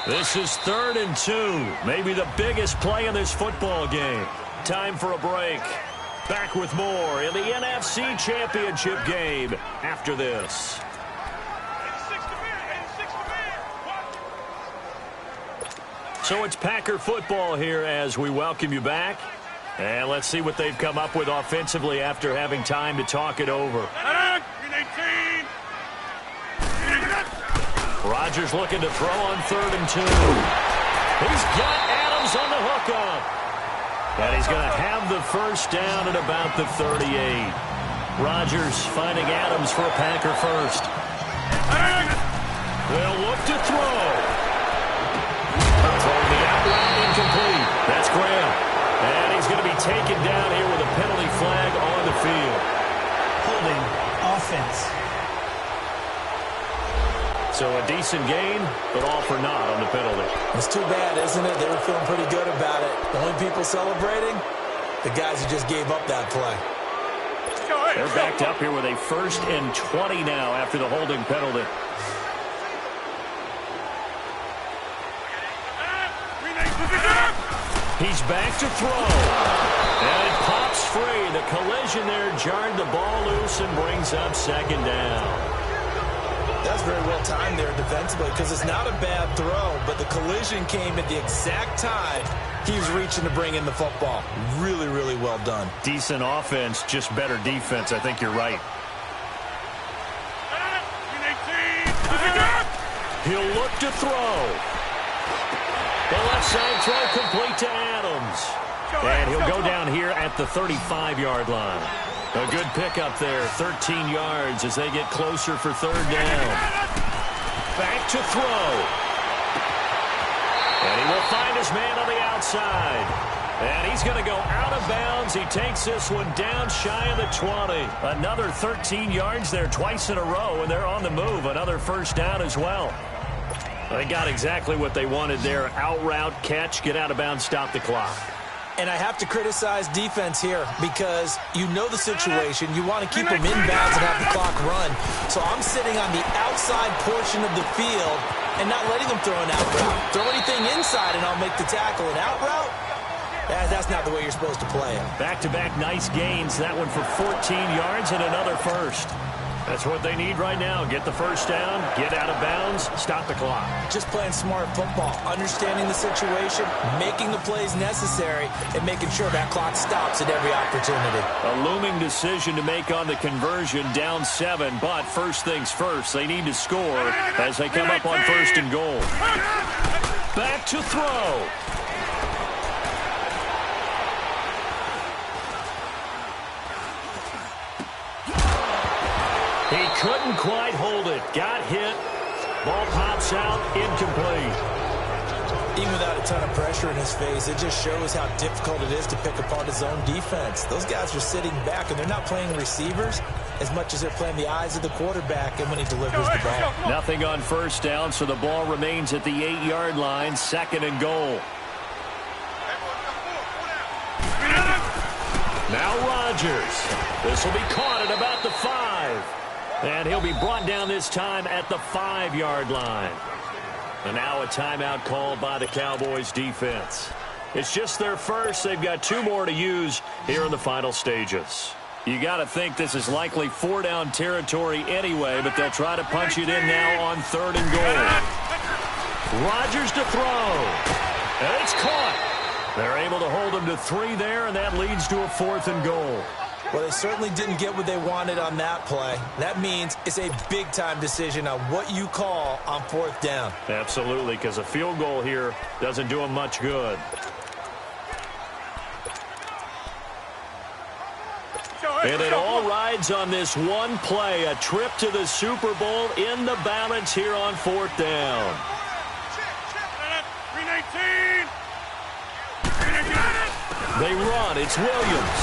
This is 3rd and 2. Maybe the biggest play in this football game. Time for a break. Back with more in the NFC Championship game after this. 86 to me, 86 to me. What? So it's Packer football here as we welcome you back. And let's see what they've come up with offensively after having time to talk it over. 319. Rodgers looking to throw on 3rd and 2. He's got Adams on the hookup. And he's going to have the first down at about the 38. Rodgers finding Adams for a Packer first. They'll look to throw. Throwing the out route incomplete. That's Graham. And he's going to be taken down here with a penalty flag on the field. Holding offense. So a decent gain, but all for naught on the penalty. It's too bad, isn't it? They were feeling pretty good about it. The only people celebrating, the guys who just gave up that play. They're backed up here with a 1st and 20 now after the holding penalty. He's back to throw. And it pops free. The collision there jarred the ball loose and brings up 2nd down. That's very well timed there defensively because it's not a bad throw, but the collision came at the exact time he was reaching to bring in the football. Really, really well done. Decent offense, just better defense. I think you're right. 319. He'll look to throw. The left side throw complete to Adams. And he'll go down here at the 35-yard line. A good pickup there, 13 yards as they get closer for 3rd down. Back to throw. And he will find his man on the outside. And he's going to go out of bounds. He takes this one down shy of the 20. Another 13 yards there twice in a row, and they're on the move. Another first down as well. They got exactly what they wanted there. Out route, catch, get out of bounds, stop the clock. And I have to criticize defense here because you know the situation. You want to keep them inbounds and have the clock run. So I'm sitting on the outside portion of the field and not letting them throw an out route. Throw anything inside and I'll make the tackle. An out route? That's not the way you're supposed to play it. Back-to-back nice gains. That one for 14 yards and another first. That's what they need right now. Get the first down, get out of bounds, stop the clock. Just playing smart football, understanding the situation, making the plays necessary, and making sure that clock stops at every opportunity. A looming decision to make on the conversion, down 7, but first things first, they need to score as they come up on 1st and goal. Back to throw. He couldn't quite hold it. Got hit. Ball pops out. Incomplete. Even without a ton of pressure in his face, it just shows how difficult it is to pick apart his own defense. Those guys are sitting back, and they're not playing receivers as much as they're playing the eyes of the quarterback and when he delivers the ball. Nothing on first down, so the ball remains at the 8-yard line. 2nd and goal. Now Rodgers. This will be caught at about the 5. And he'll be brought down this time at the 5-yard line. And now a timeout called by the Cowboys defense. It's just their first. They've got 2 more to use here in the final stages. You got to think this is likely 4-down territory anyway, but they'll try to punch it in now on 3rd and goal. Rodgers to throw. And it's caught. They're able to hold him to 3 there, and that leads to a 4th and goal. Well, they certainly didn't get what they wanted on that play. That means it's a big-time decision on what you call on 4th down. Absolutely, because a field goal here doesn't do them much good. And it all rides on this one play, a trip to the Super Bowl in the balance here on 4th down. 319. They run. It's Williams.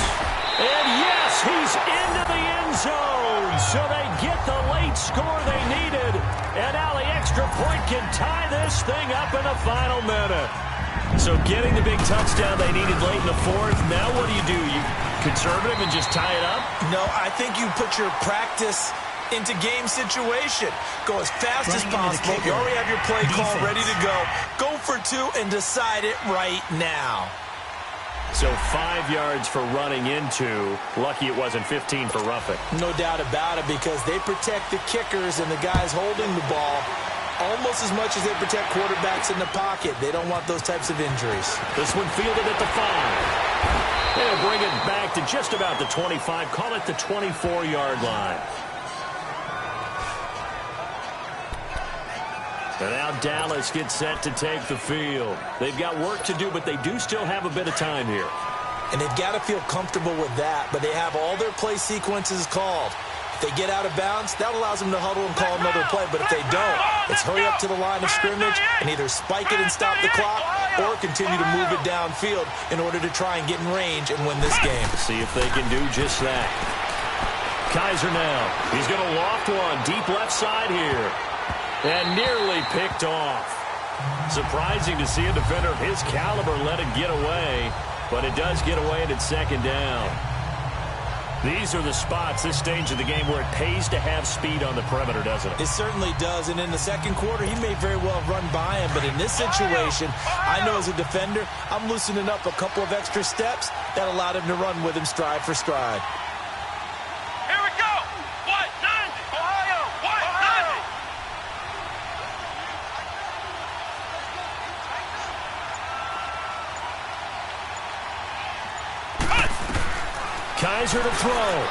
And yes, he's into the end zone. So they get the late score they needed. And now the extra point can tie this thing up in the final minute. So getting the big touchdown they needed late in the 4th. Now what do? You conservative and just tie it up? No, I think you put your practice into game situation. Go as fast as possible. You already have your play call ready to go. Go for 2 and decide it right now. So 5 yards for running into. Lucky it wasn't 15 for roughing. No doubt about it, because they protect the kickers and the guys holding the ball almost as much as they protect quarterbacks in the pocket. They don't want those types of injuries. This one fielded at the 5. They'll bring it back to just about the 25. Call it the 24-yard line. And now Dallas gets set to take the field. They've got work to do, but they do still have a bit of time here. And they've got to feel comfortable with that, but they have all their play sequences called. If they get out of bounds, that allows them to huddle and call another play, but if they don't, it's hurry up to the line of scrimmage and either spike it and stop the clock or continue to move it downfield in order to try and get in range and win this game. See if they can do just that. Kaiser now. He's going to loft one deep left side here. And nearly picked off. Surprising to see a defender of his caliber let it get away, but it does get away and it's 2nd down. These are the spots, this stage of the game, where it pays to have speed on the perimeter, doesn't it? It certainly does, and in the 2nd quarter, he may very well run by him, but in this situation, I know as a defender, I'm loosening up a couple of extra steps that allowed him to run with him stride for stride. Here we go. 190. Ohio. 190. Kaiser to throw.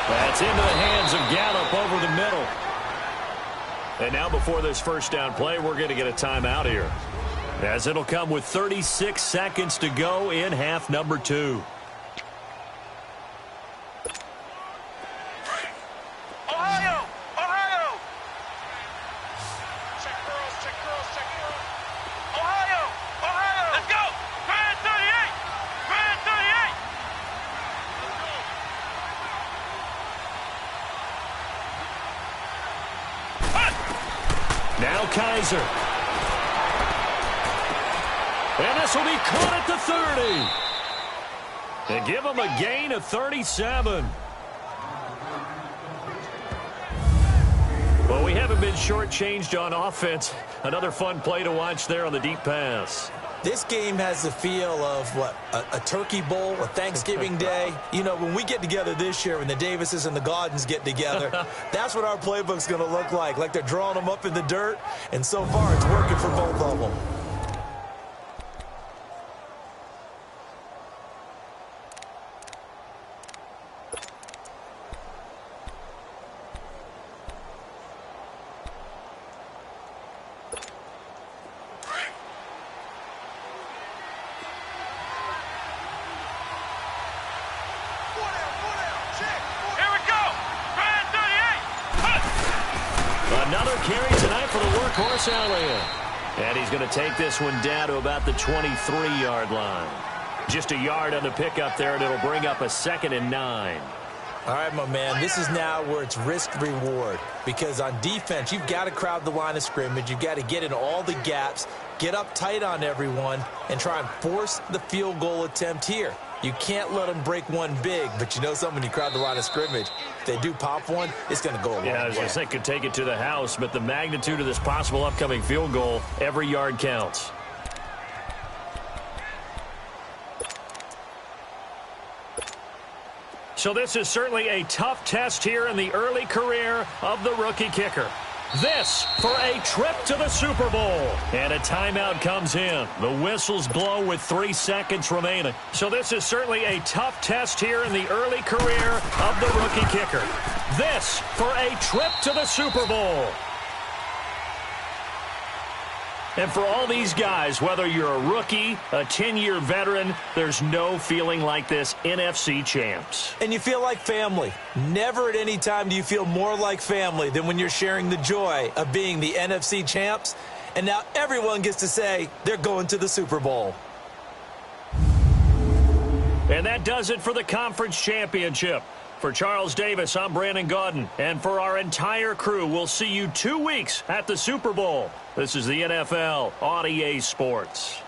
That's into the hands of Gallup over the middle. And now before this 1st down play, we're going to get a timeout here, as it'll come with 36 seconds to go in half number 2. Ohio. Ohio. Check girls. Check girls. Check girls. Ohio. Ohio. Let's go. Grand 38. Grand 38. Now Kaiser. And this will be caught at the 30. And give him a gain of 37. Well, we haven't been shortchanged on offense. Another fun play to watch there on the deep pass. This game has the feel of, what, a turkey bowl, a Thanksgiving day. You know, when we get together this year, when the Davises and the Gaudens get together, that's what our playbook's going to look like they're drawing them up in the dirt, and so far it's working for both of them. Another carry tonight for the workhorse Elliott. And he's going to take this one down to about the 23-yard line. Just a yard on the pickup there, and it'll bring up a 2nd and 9. All right, my man, this is now where it's risk-reward. Because on defense, you've got to crowd the line of scrimmage. You've got to get in all the gaps, get up tight on everyone, and try and force the field goal attempt here. You can't let them break one big, but you know something, when you crowd the line of scrimmage, if they do pop one, it's going to go a long way. Yeah, I was going to say could take it to the house, but the magnitude of this possible upcoming field goal, every yard counts. So this is certainly a tough test here in the early career of the rookie kicker. This for a trip to the Super Bowl. And a timeout comes in. The whistles blow with 3 seconds remaining. So this is certainly a tough test here in the early career of the rookie kicker. This for a trip to the Super Bowl. And for all these guys, whether you're a rookie, a 10-year veteran, there's no feeling like this NFC champs. And you feel like family. Never at any time do you feel more like family than when you're sharing the joy of being the NFC champs. And now everyone gets to say they're going to the Super Bowl. And that does it for the conference championship. For Charles Davis, I'm Brandon Gaudin. And for our entire crew, we'll see you 2 weeks at the Super Bowl. This is the NFL on EA Sports.